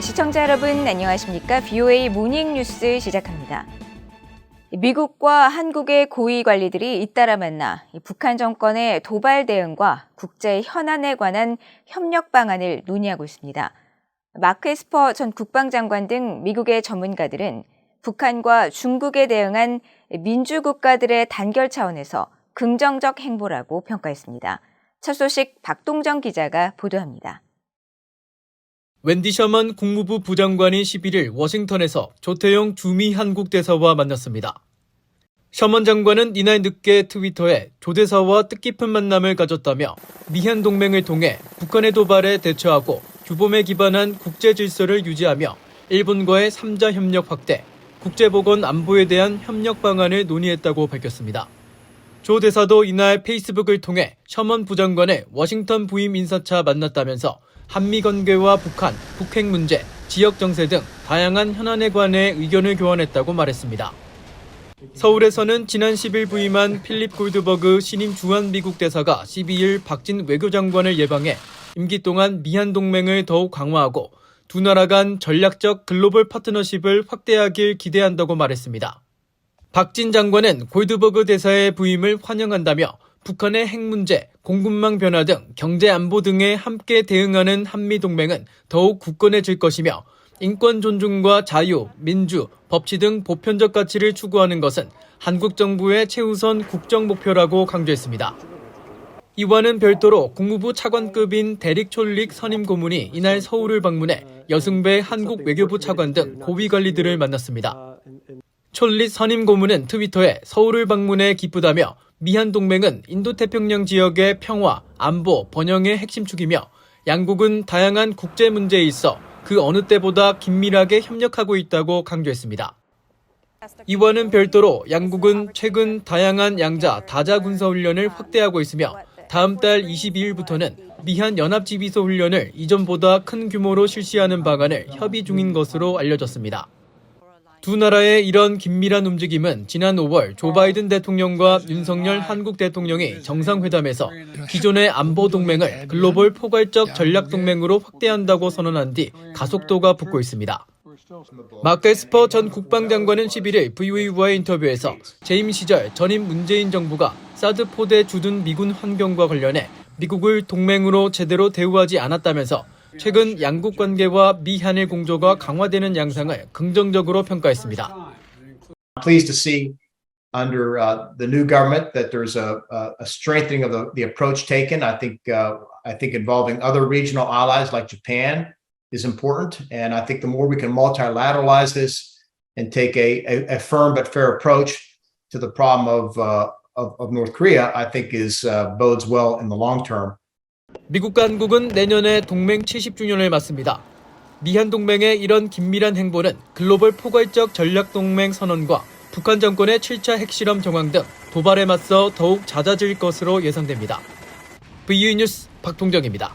시청자 여러분 안녕하십니까? BOA 모닝 뉴스 시작합니다. 미국과 한국의 고위 관리들이 잇따라 만나 북한 정권의 도발 대응과 국제 현안에 관한 협력 방안을 논의하고 있습니다. 마크 에스퍼 전 국방장관 등 미국의 전문가들은 북한과 중국에 대응한 민주국가들의 단결 차원에서 긍정적 행보라고 평가했습니다. 첫 소식 박동정 기자가 보도합니다. 웬디 셔먼 국무부 부장관이 11일 워싱턴에서 조태용 주미 한국 대사와 만났습니다. 셔먼 장관은 이날 늦게 트위터에 조 대사와 뜻깊은 만남을 가졌다며 미한 동맹을 통해 북한의 도발에 대처하고 규범에 기반한 국제 질서를 유지하며 일본과의 3자 협력 확대, 국제보건 안보에 대한 협력 방안을 논의했다고 밝혔습니다. 조 대사도 이날 페이스북을 통해 셔먼 부장관의 워싱턴 부임 인사차 만났다면서 한미 관계와 북한, 북핵 문제, 지역 정세 등 다양한 현안에 관해 의견을 교환했다고 말했습니다. 서울에서는 지난 10일 부임한 필립 골드버그 신임 주한 미국 대사가 12일 박진 외교장관을 예방해 임기 동안 미한 동맹을 더욱 강화하고 두 나라 간 전략적 글로벌 파트너십을 확대하길 기대한다고 말했습니다. 박진 장관은 골드버그 대사의 부임을 환영한다며 북한의 핵 문제, 공급망 변화 등 경제 안보 등에 함께 대응하는 한미동맹은 더욱 굳건해질 것이며 인권 존중과 자유, 민주, 법치 등 보편적 가치를 추구하는 것은 한국 정부의 최우선 국정 목표라고 강조했습니다. 이와는 별도로 국무부 차관급인 데릭 촐릭 선임 고문이 이날 서울을 방문해 여승배 한국 외교부 차관 등 고위 관리들을 만났습니다. 촐릭 선임 고문은 트위터에 서울을 방문해 기쁘다며 미한 동맹은 인도태평양 지역의 평화, 안보, 번영의 핵심축이며 양국은 다양한 국제 문제에 있어 그 어느 때보다 긴밀하게 협력하고 있다고 강조했습니다. 이와는 별도로 양국은 최근 다양한 양자, 다자 군사훈련을 확대하고 있으며 다음 달 22일부터는 미한 연합지휘소 훈련을 이전보다 큰 규모로 실시하는 방안을 협의 중인 것으로 알려졌습니다. 두 나라의 이런 긴밀한 움직임은 지난 5월 조 바이든 대통령과 윤석열 한국 대통령이 정상회담에서 기존의 안보 동맹을 글로벌 포괄적 전략 동맹으로 확대한다고 선언한 뒤 가속도가 붙고 있습니다. 마크 에스퍼 전 국방장관은 11일 VOA와의 인터뷰에서 재임 시절 전임 문재인 정부가 사드 포대 주둔 미군 환경과 관련해 미국을 동맹으로 제대로 대우하지 않았다면서 최근 양국 관계와 미한일 공조가 강화되는 양상을 긍정적으로 평가했습니다. Pleased to see under the new government that there's a strengthening of the approach taken. I think involving other regional allies like Japan is important, and I think the more we can multilateralize this and take a firm but fair approach to the problem of North Korea, I think bodes well in the long term. 미국과 한국은 내년에 동맹 70주년을 맞습니다. 미한 동맹의 이런 긴밀한 행보는 글로벌 포괄적 전략 동맹 선언과 북한 정권의 7차 핵실험 정황 등 도발에 맞서 더욱 잦아질 것으로 예상됩니다. VOA 뉴스 박동정입니다.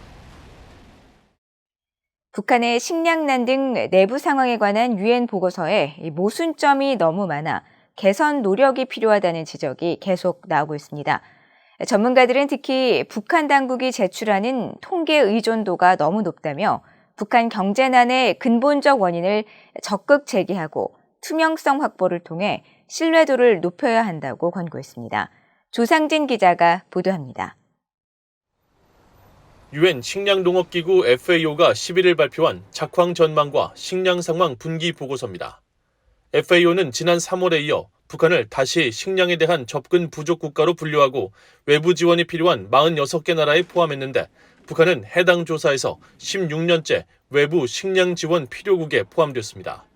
북한의 식량난 등 내부 상황에 관한 유엔 보고서에 모순점이 너무 많아 개선 노력이 필요하다는 지적이 계속 나오고 있습니다. 전문가들은 특히 북한 당국이 제출하는 통계 의존도가 너무 높다며 북한 경제난의 근본적 원인을 적극 제기하고 투명성 확보를 통해 신뢰도를 높여야 한다고 권고했습니다. 조상진 기자가 보도합니다. 유엔 식량농업기구 FAO가 11일 발표한 작황 전망과 식량 상황 분기 보고서입니다. FAO는 지난 3월에 이어 북한을 다시 식량에 대한 접근 부족 국가로 분류하고 외부 지원이 필요한 46개 나라에 포함했는데 북한은 해당 조사에서 16년째 외부 식량 지원 필요국에 포함됐습니다.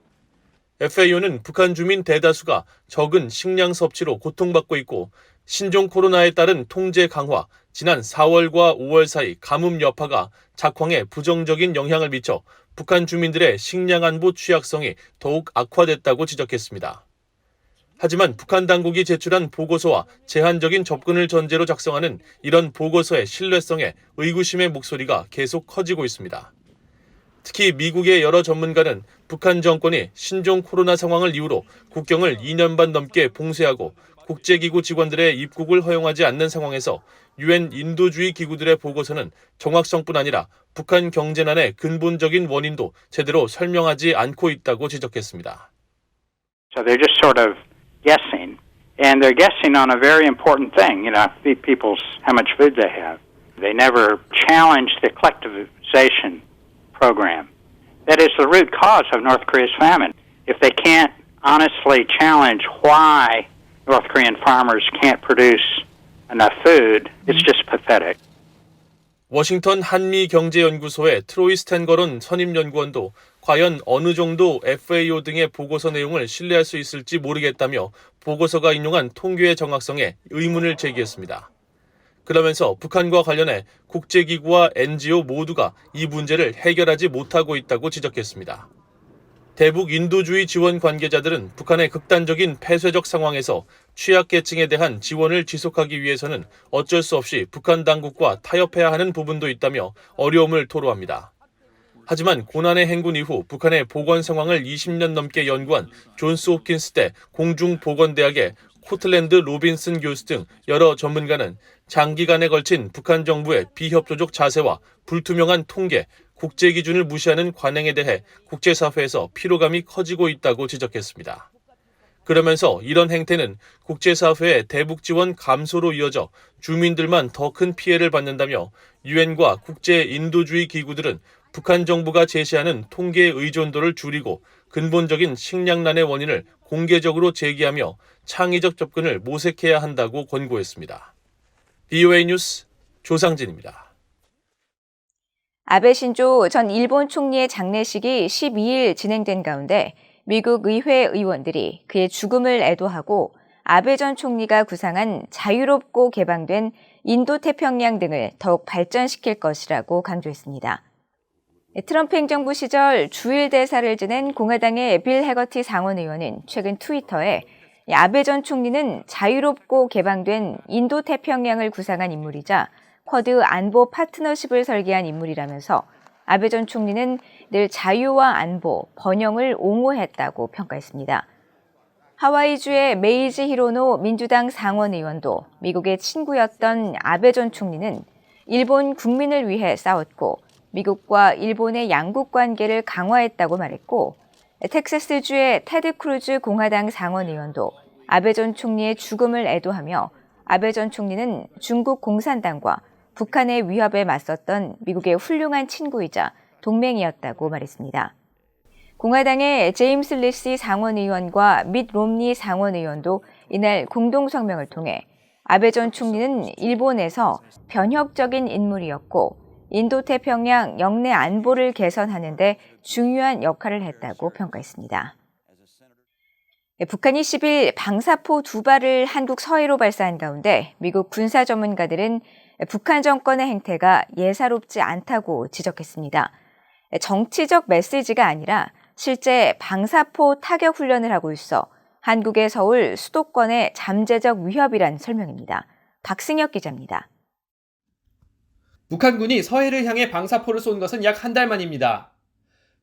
FAO는 북한 주민 대다수가 적은 식량 섭취로 고통받고 있고 신종 코로나에 따른 통제 강화, 지난 4월과 5월 사이 가뭄 여파가 작황에 부정적인 영향을 미쳐 북한 주민들의 식량 안보 취약성이 더욱 악화됐다고 지적했습니다. 하지만 북한 당국이 제출한 보고서와 제한적인 접근을 전제로 작성하는 이런 보고서의 신뢰성에 의구심의 목소리가 계속 커지고 있습니다. 특히 미국의 여러 전문가는 북한 정권이 신종 코로나 상황을 이유로 국경을 2년 반 넘게 봉쇄하고 국제기구 직원들의 입국을 허용하지 않는 상황에서 유엔 인도주의 기구들의 보고서는 정확성뿐 아니라 북한 경제난의 근본적인 원인도 제대로 설명하지 않고 있다고 지적했습니다. So they're just sort of guessing, and they're guessing on a very important thing, people's how much food they have. They never challenge the collectivization program. That is the root cause of North Korea's famine. If they can't honestly challenge why North Korean farmers can't produce enough food, it's just pathetic. 워싱턴 한미경제연구소의 트로이 스탠거론 선임연구원도 과연 어느 정도 FAO 등의 보고서 내용을 신뢰할 수 있을지 모르겠다며 보고서가 인용한 통계의 정확성에 의문을 제기했습니다. 그러면서 북한과 관련해 국제기구와 NGO 모두가 이 문제를 해결하지 못하고 있다고 지적했습니다. 대북 인도주의 지원 관계자들은 북한의 극단적인 폐쇄적 상황에서 취약계층에 대한 지원을 지속하기 위해서는 어쩔 수 없이 북한 당국과 타협해야 하는 부분도 있다며 어려움을 토로합니다. 하지만 고난의 행군 이후 북한의 보건 상황을 20년 넘게 연구한 존스 홉킨스대 공중보건대학의 코틀랜드 로빈슨 교수 등 여러 전문가는 장기간에 걸친 북한 정부의 비협조적 자세와 불투명한 통계, 국제 기준을 무시하는 관행에 대해 국제사회에서 피로감이 커지고 있다고 지적했습니다. 그러면서 이런 행태는 국제사회의 대북 지원 감소로 이어져 주민들만 더 큰 피해를 받는다며 유엔과 국제 인도주의 기구들은 북한 정부가 제시하는 통계의 의존도를 줄이고 근본적인 식량난의 원인을 공개적으로 제기하며 창의적 접근을 모색해야 한다고 권고했습니다. BOA 뉴스 조상진입니다. 아베 신조 전 일본 총리의 장례식이 12일 진행된 가운데 미국 의회 의원들이 그의 죽음을 애도하고 아베 전 총리가 구상한 자유롭고 개방된 인도태평양 등을 더욱 발전시킬 것이라고 강조했습니다. 트럼프 행정부 시절 주일 대사를 지낸 공화당의 빌 해거티 상원 의원은 최근 트위터에 아베 전 총리는 자유롭고 개방된 인도태평양을 구상한 인물이자 쿼드 안보 파트너십을 설계한 인물이라면서 아베 전 총리는 늘 자유와 안보, 번영을 옹호했다고 평가했습니다. 하와이주의 메이지 히로노 민주당 상원 의원도 미국의 친구였던 아베 전 총리는 일본 국민을 위해 싸웠고 미국과 일본의 양국 관계를 강화했다고 말했고 텍사스주의 테드 크루즈 공화당 상원 의원도 아베 전 총리의 죽음을 애도하며 아베 전 총리는 중국 공산당과 북한의 위협에 맞섰던 미국의 훌륭한 친구이자 동맹이었다고 말했습니다. 공화당의 제임스 리시 상원 의원과 밋 롬니 상원 의원도 이날 공동 성명을 통해 아베 전 총리는 일본에서 변혁적인 인물이었고 인도태평양 영내 안보를 개선하는 데 중요한 역할을 했다고 평가했습니다. 북한이 10일 방사포 2발을 한국 서해로 발사한 가운데 미국 군사 전문가들은 북한 정권의 행태가 예사롭지 않다고 지적했습니다. 정치적 메시지가 아니라 실제 방사포 타격 훈련을 하고 있어 한국의 서울 수도권의 잠재적 위협이란 설명입니다. 박승혁 기자입니다. 북한군이 서해를 향해 방사포를 쏜 것은 약 한 달 만입니다.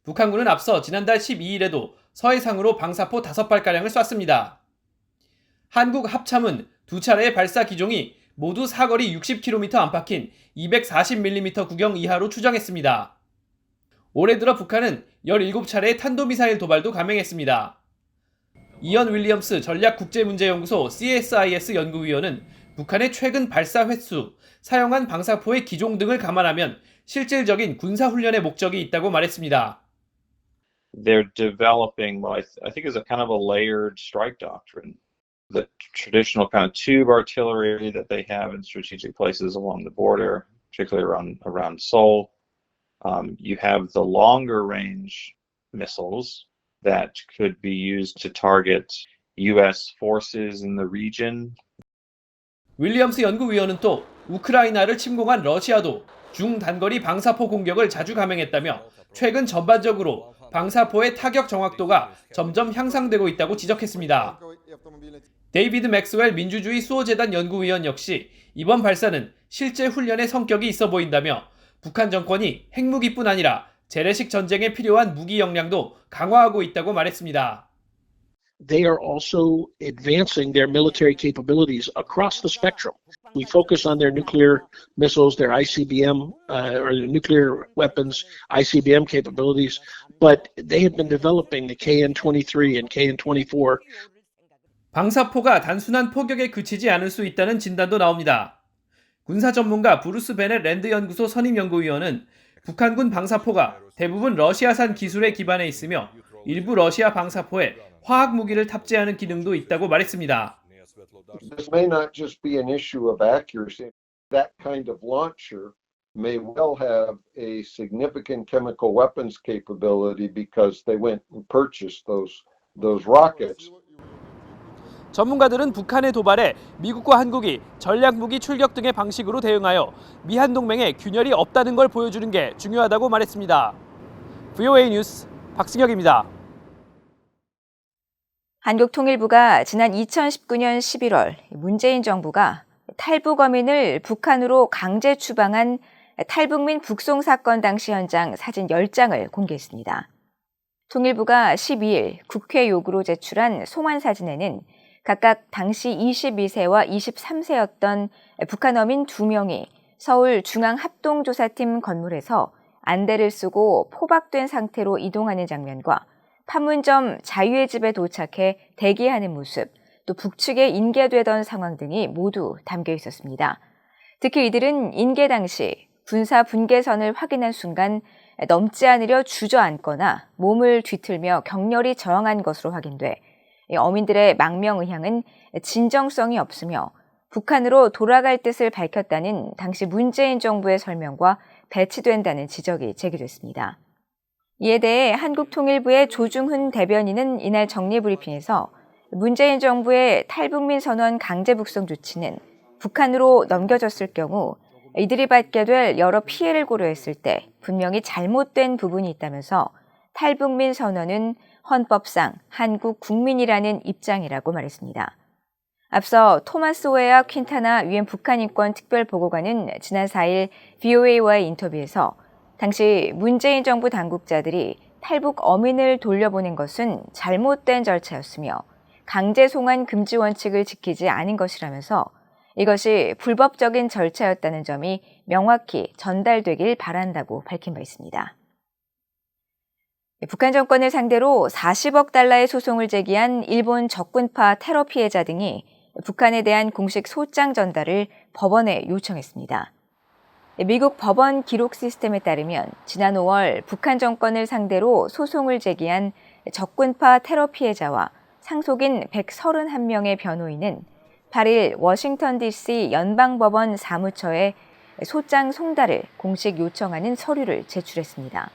북한군은 앞서 지난달 12일에도 서해상으로 방사포 5발가량을 쐈습니다. 한국 합참은 두 차례의 발사 기종이 모두 사거리 60km 안팎인 240mm 구경 이하로 추정했습니다. 올해 들어 북한은 17차례의 탄도미사일 도발도 감행했습니다. 이언 윌리엄스 전략국제문제연구소 CSIS 연구위원은 북한의 최근 발사 횟수, 사용한 방사포의 기종 등을 감안하면 실질적인 군사훈련의 목적이 있다고 말했습니다. They're developing what I think is a kind of a layered strike doctrine. The traditional kind of tube artillery that they have in strategic places along the border, particularly around Seoul. You have the longer range missiles that could be used to target U.S. forces in the region. 윌리엄스 연구위원은 또 우크라이나를 침공한 러시아도 중단거리 방사포 공격을 자주 감행했다며 최근 전반적으로 방사포의 타격 정확도가 점점 향상되고 있다고 지적했습니다. 데이비드 맥스웰 민주주의 수호재단 연구위원 역시 이번 발사는 실제 훈련의 성격이 있어 보인다며 북한 정권이 핵무기뿐 아니라 재래식 전쟁에 필요한 무기 역량도 강화하고 있다고 말했습니다. They are also advancing their military capabilities across the spectrum. We focus on their nuclear missiles, their ICBM or nuclear weapons, ICBM capabilities, but they have been developing the KN-23 and KN-24. 방사포가 단순한 포격에 그치지 않을 수 있다는 진단도 나옵니다. 군사 전문가 브루스 베넷 랜드 연구소 선임 연구위원은 북한군 방사포가 대부분 러시아산 기술에 기반해 있으며 일부 러시아 방사포에 화학 무기를 탑재하는 기능도 있다고 말했습니다. This may not just be an issue of accuracy. That kind of launcher may well have a significant chemical weapons capability because they went and purchased those rockets. 전문가들은 북한의 도발에 미국과 한국이 전략무기 출격 등의 방식으로 대응하여 미한 동맹에 균열이 없다는 걸 보여주는 게 중요하다고 말했습니다. VOA 뉴스 박승혁입니다. 한국통일부가 지난 2019년 11월 문재인 정부가 탈북 어민을 북한으로 강제 추방한 탈북민 북송 사건 당시 현장 사진 10장을 공개했습니다. 통일부가 12일 국회 요구로 제출한 송환 사진에는 각각 당시 22세와 23세였던 북한 어민 2명이 서울 중앙합동조사팀 건물에서 안대를 쓰고 포박된 상태로 이동하는 장면과 판문점 자유의 집에 도착해 대기하는 모습, 또 북측에 인계되던 상황 등이 모두 담겨 있었습니다. 특히 이들은 인계 당시 군사 분계선을 확인한 순간 넘지 않으려 주저앉거나 몸을 뒤틀며 격렬히 저항한 것으로 확인돼 어민들의 망명 의향은 진정성이 없으며 북한으로 돌아갈 뜻을 밝혔다는 당시 문재인 정부의 설명과 배치된다는 지적이 제기됐습니다. 이에 대해 한국통일부의 조중훈 대변인은 이날 정례브리핑에서 문재인 정부의 탈북민 선원 강제 북송 조치는 북한으로 넘겨졌을 경우 이들이 받게 될 여러 피해를 고려했을 때 분명히 잘못된 부분이 있다면서 탈북민 선원은 헌법상 한국 국민이라는 입장이라고 말했습니다. 앞서 토마스 웨아 퀸타나 유엔 북한인권 특별보고관은 지난 4일 VOA와의 인터뷰에서 당시 문재인 정부 당국자들이 탈북 어민을 돌려보낸 것은 잘못된 절차였으며 강제 송환 금지 원칙을 지키지 않은 것이라면서 이것이 불법적인 절차였다는 점이 명확히 전달되길 바란다고 밝힌 바 있습니다. 북한 정권을 상대로 40억 달러의 소송을 제기한 일본 적군파 테러 피해자 등이 북한에 대한 공식 소장 전달을 법원에 요청했습니다. 미국 법원 기록 시스템에 따르면 지난 5월 북한 정권을 상대로 소송을 제기한 적군파 테러 피해자와 상속인 131명의 변호인은 8일 워싱턴 DC 연방법원 사무처에 소장 송달을 공식 요청하는 서류를 제출했습니다.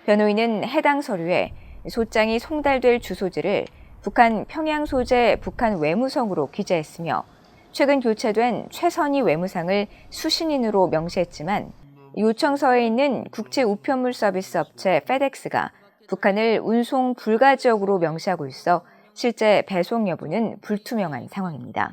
변호인은 해당 서류에 소장이 송달될 주소지를 북한 평양 소재 북한 외무성으로 기재했으며 최근 교체된 최선희 외무상을 수신인으로 명시했지만 요청서에 있는 국제 우편물 서비스 업체 페덱스가 북한을 운송 불가 지역으로 명시하고 있어 실제 배송 여부는 불투명한 상황입니다.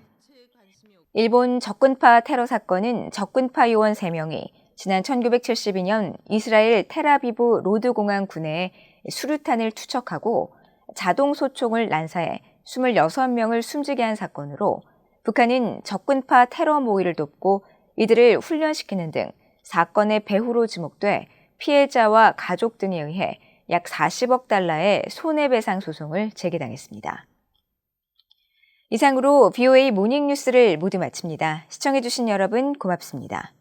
일본 적군파 테러 사건은 적군파 요원 3명이 지난 1972년 이스라엘 텔아비브 로드 공항 구내에 수류탄을 투척하고 자동 소총을 난사해 26명을 숨지게 한 사건으로 북한은 적군파 테러 모의를 돕고 이들을 훈련시키는 등 사건의 배후로 지목돼 피해자와 가족 등에 의해 약 40억 달러의 손해배상 소송을 제기당했습니다. 이상으로 VOA 모닝뉴스를 모두 마칩니다. 시청해주신 여러분 고맙습니다.